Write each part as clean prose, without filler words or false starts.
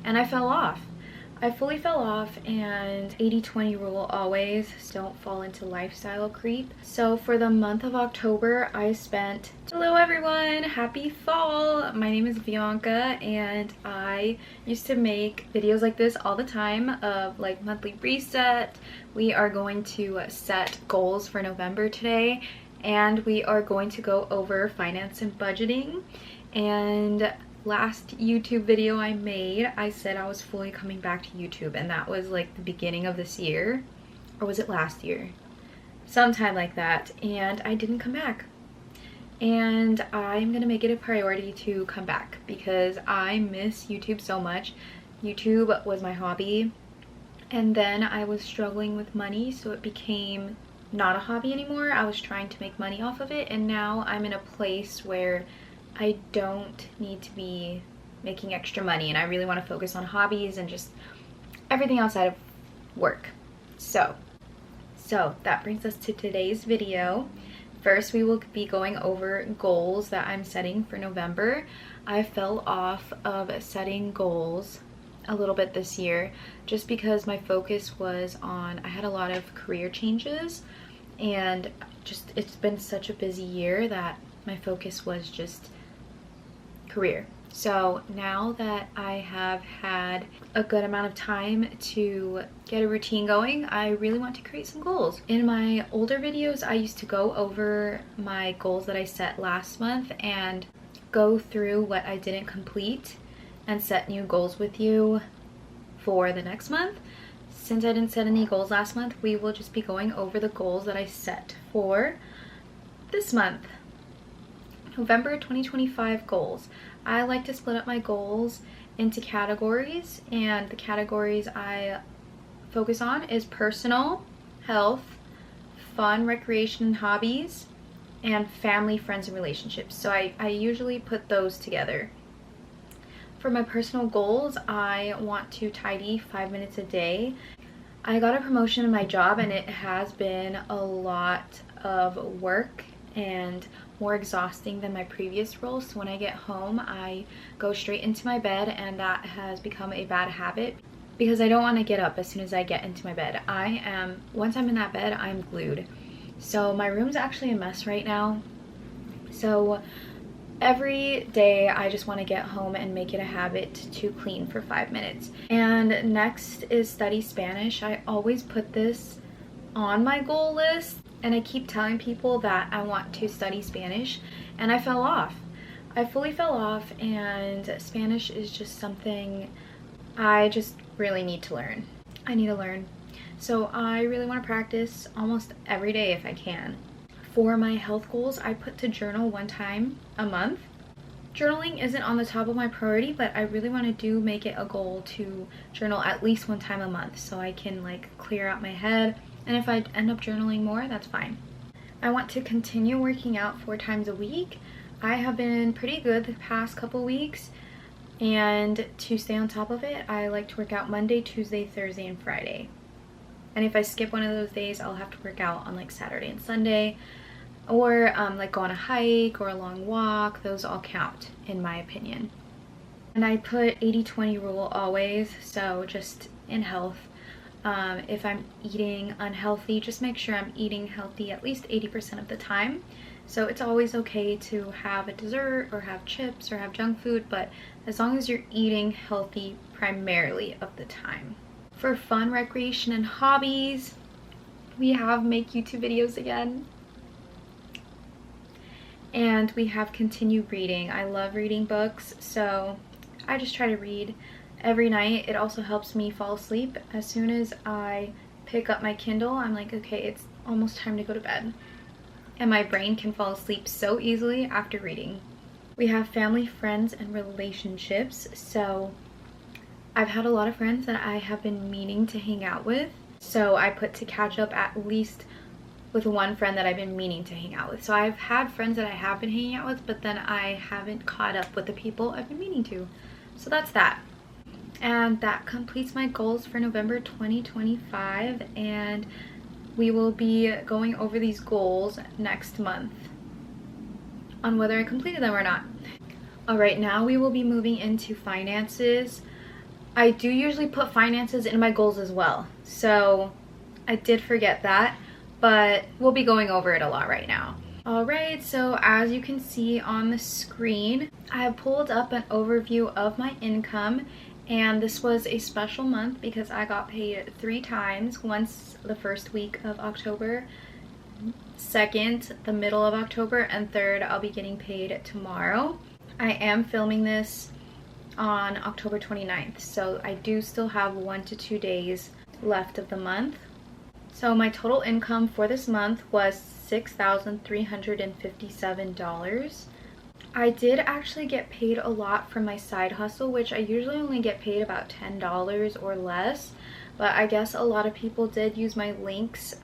and I fell off. I fully fell off, and 80/20 rule always, don't fall into lifestyle creep. So for the month of October, I spent, hello everyone, happy fall. My name is Bianca, and I used to make videos like this all the time of like monthly reset. We are going to set goals for November today, and we are going to go over finance and budgeting. And last YouTube video I made, I said I was fully coming back to YouTube, and that was like the beginning of this year, or was it last year? Sometime like that, and I didn't come back. And I'm gonna make it a priority to come back because I miss YouTube so much. YouTube was my hobby, and then I was struggling with money, so it became not a hobby anymore. I was trying to make money off of it, and now I'm in a place where I don't need to be making extra money, and I really want to focus on hobbies and just everything outside of work. So that brings us to today's video. First, we will be going over goals that I'm setting for November. I fell off of setting goals a little bit this year just because my focus was on, I had a lot of career changes, and just it's been such a busy year that my focus was just career. So now that I have had a good amount of time to get a routine going, I really want to create some goals. In my older videos, I used to go over my goals that I set last month and go through what I didn't complete and set new goals with you for the next month. Since I didn't set any goals last month, we will just be going over the goals that I set for this month. November 2025 goals. I like to split up my goals into categories, and the categories I focus on is personal, health, fun, recreation, and hobbies, and family, friends, and relationships. So I usually put those together. For my personal goals, I want to tidy 5 minutes a day. I got a promotion in my job, and it has been a lot of work and more exhausting than my previous role. So when I get home, I go straight into my bed, and that has become a bad habit because I don't want to get up as soon as I get into my bed. Once I'm in that bed, I'm glued. So my room's actually a mess right now. So every day I just want to get home and make it a habit to clean for 5 minutes. And next is study Spanish. I always put this on my goal list, and I keep telling people that I want to study Spanish, and I fell off. I fully fell off, and Spanish is just something I just really need to learn. I need to learn. So I really want to practice almost every day if I can. For my health goals, I put to journal 1 time a month. Journaling isn't on the top of my priority, but I really want to make it a goal to journal at least 1 time a month so I can like clear out my head. And if I end up journaling more, that's fine. I want to continue working out 4 times a week. I have been pretty good the past couple weeks, and to stay on top of it, I like to work out Monday, Tuesday, Thursday, and Friday. And if I skip one of those days, I'll have to work out on like Saturday and Sunday, or like go on a hike or a long walk. Those all count in my opinion. And I put 80/20 rule always, so just in health. If I'm eating unhealthy, just make sure I'm eating healthy at least 80% of the time. So it's always okay to have a dessert or have chips or have junk food, but as long as you're eating healthy primarily of the time. For fun, recreation, and hobbies, we have make YouTube videos again. And we have continued reading. I love reading books, so I just try to read every night. It also helps me fall asleep. As soon as I pick up my Kindle, I'm like, okay, it's almost time to go to bed. And my brain can fall asleep so easily after reading. We have family, friends, and relationships. So I've had a lot of friends that I have been meaning to hang out with. So I put to catch up at least with 1 friend that I've been meaning to hang out with. So I've had friends that I have been hanging out with, but then I haven't caught up with the people I've been meaning to. So that's that. And that completes my goals for November 2025, and we will be going over these goals next month on whether I completed them or not. All right, now we will be moving into finances. I do usually put finances in my goals as well. So I did forget that, but we'll be going over it a lot right now. Alright, so as you can see on the screen, I have pulled up an overview of my income, and this was a special month because I got paid 3 times. Once the first week of October, second the middle of October, and third I'll be getting paid tomorrow. I am filming this on October 29th, so I do still have 1 to 2 days left of the month. So my total income for this month was $6,357. I did actually get paid a lot from my side hustle, which I usually only get paid about $10 or less, but I guess a lot of people did use my links.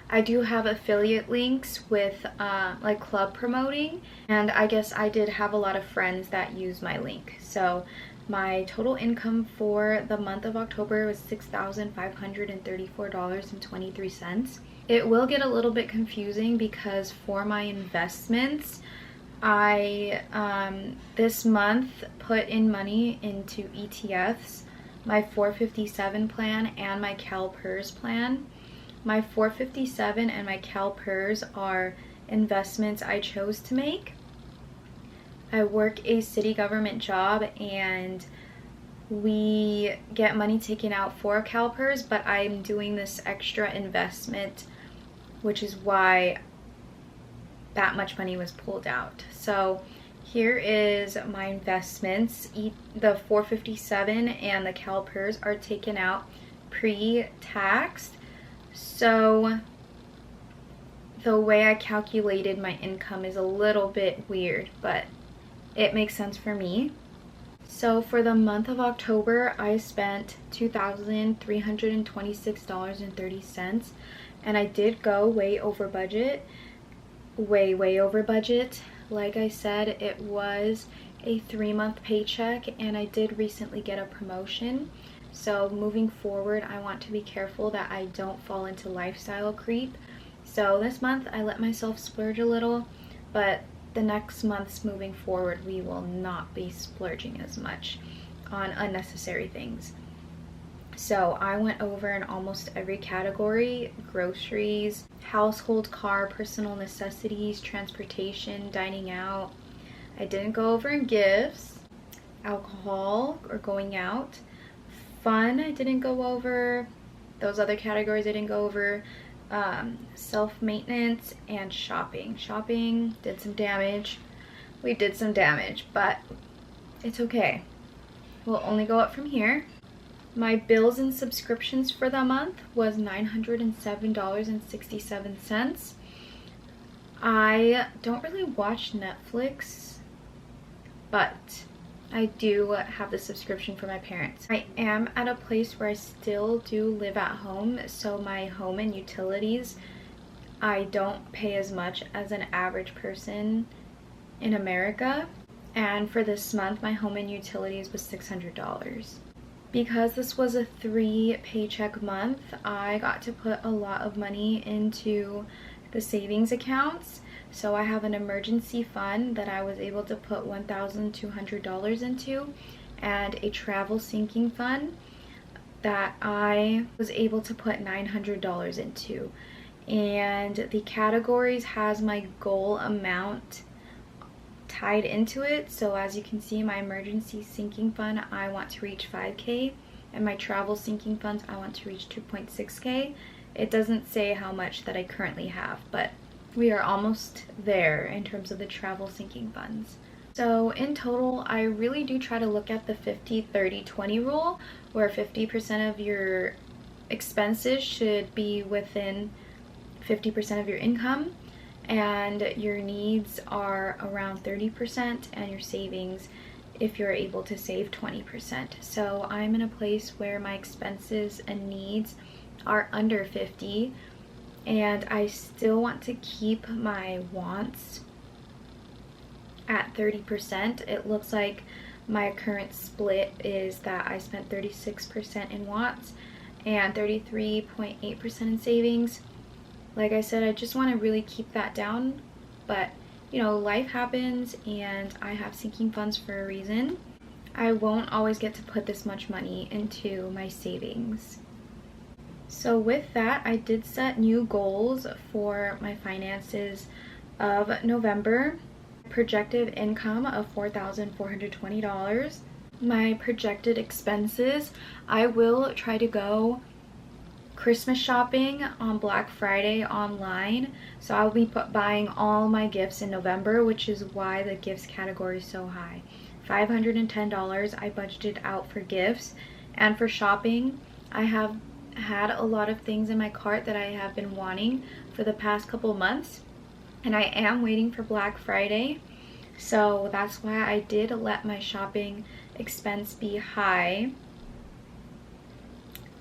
I do have affiliate links with like club promoting, and I guess I did have a lot of friends that use my link. So my total income for the month of October was $6,534.23. It will get a little bit confusing because for my investments, I this month put in money into ETFs, my 457 plan and my CalPERS plan. My 457 and my CalPERS are investments I chose to make. I work a city government job and we get money taken out for CalPERS, but I'm doing this extra investment, which is why that much money was pulled out. So here is my investments. The 457 and the CalPERS are taken out pre-taxed. So the way I calculated my income is a little bit weird, but it makes sense for me. So for the month of October, I spent $2,326.30, and I did go way over budget. Way over budget. Like I said, it was a 3-month paycheck, and I did recently get a promotion. So moving forward, I want to be careful that I don't fall into lifestyle creep. So this month I let myself splurge a little, but the next months moving forward, we will not be splurging as much on unnecessary things. So I went over in almost every category: groceries, household, car, personal necessities, transportation, dining out. I didn't go over in gifts, alcohol or going out. Fun, I didn't go over. Those other categories I didn't go over. Self-maintenance and shopping. Shopping did some damage. We did some damage, but it's okay. We'll only go up from here. My bills and subscriptions for the month was $907.67. I don't really watch Netflix, but I do have the subscription for my parents. I am at a place where I still do live at home, so my home and utilities, I don't pay as much as an average person in America. And for this month, my home and utilities was $600. Because this was a 3 paycheck month, I got to put a lot of money into the savings accounts. So I have an emergency fund that I was able to put $1,200 into, and a travel sinking fund that I was able to put $900 into. And the categories has my goal amount tied into it. So as you can see, my emergency sinking fund, I want to reach 5K, and my travel sinking funds, I want to reach 2.6K. It doesn't say how much that I currently have, but we are almost there in terms of the travel sinking funds. So in total, I really do try to look at the 50-30-20 rule, where 50% of your expenses should be within 50% of your income, and your needs are around 30%, and your savings, if you're able to save, 20%. So I'm in a place where my expenses and needs are under 50, and I still want to keep my wants at 30%. It looks like my current split is that I spent 36% in wants and 33.8% in savings. Like I said, I just want to really keep that down, but you know, life happens and I have sinking funds for a reason. I won't always get to put this much money into my savings. So with that, I did set new goals for my finances of November. Projected income of $4,420. My projected expenses, I will try to go Christmas shopping on Black Friday online. So I'll be buying all my gifts in November, which is why the gifts category is so high. $510 I budgeted out for gifts. And for shopping, I have had a lot of things in my cart that I have been wanting for the past couple months, and I am waiting for Black Friday. So that's why I did let my shopping expense be high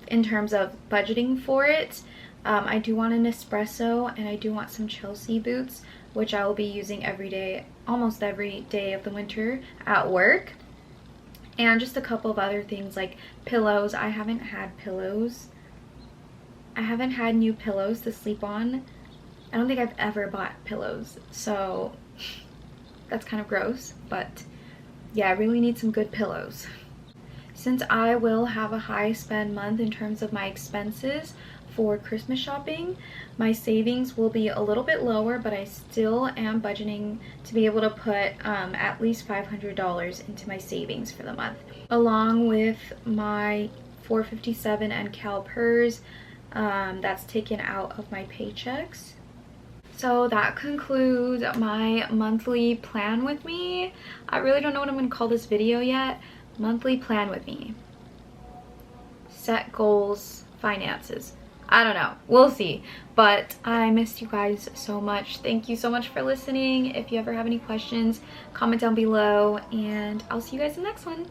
in terms of budgeting for it. I do want an espresso, and I do want some Chelsea boots, which I will be using every day, almost every day of the winter at work. And just a couple of other things like pillows. I haven't had pillows. I haven't had new pillows to sleep on. I don't think I've ever bought pillows, so that's kind of gross, but yeah, I really need some good pillows. Since I will have a high spend month in terms of my expenses for Christmas shopping, my savings will be a little bit lower, but I still am budgeting to be able to put at least $500 into my savings for the month, along with my $457 and CalPERS that's taken out of my paychecks. So that concludes my monthly plan with me. I really don't know what I'm going to call this video yet. Monthly plan with me. Set goals, finances. I don't know. We'll see. But I missed you guys so much. Thank you so much for listening. If you ever have any questions, comment down below, and I'll see you guys in the next one.